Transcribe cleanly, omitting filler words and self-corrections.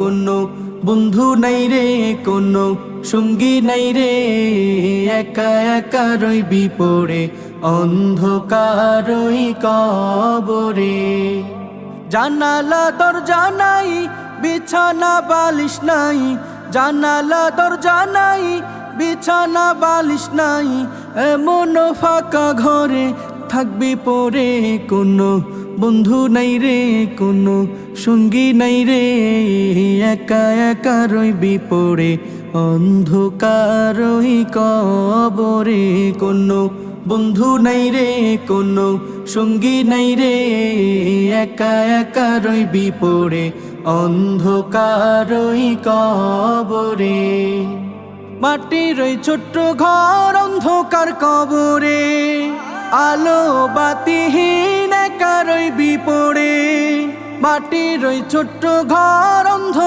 কোনো বন্ধু নাই রে, কোনো সঙ্গী নাই রে, একা একা রইবি পড়ে অন্ধকারই কবরে। জানালা দরজা নাই, বিছানা বালিশ নাই, জানালা দরজা নাই, বিছানা বালিশ নাই, এমন ফাঁকা ঘরে থাকবি পড়ে। কোনো বন্ধু নাই রে, কোনো সঙ্গী নাই রে, একা একা রইবি পড়ে অন্ধকারই কবরে। কোনো বন্ধু নাই রে, কোনো সঙ্গী নাই রে, একা একা রইবি পড়ে অন্ধকারই কবরে। মাটির ওই ছোট্ট ঘর অন্ধকার কবরে, আলো বাতিহীন একা রইবি পড়ে। মাটির ওই ছোট্ট ঘর অন্ধকার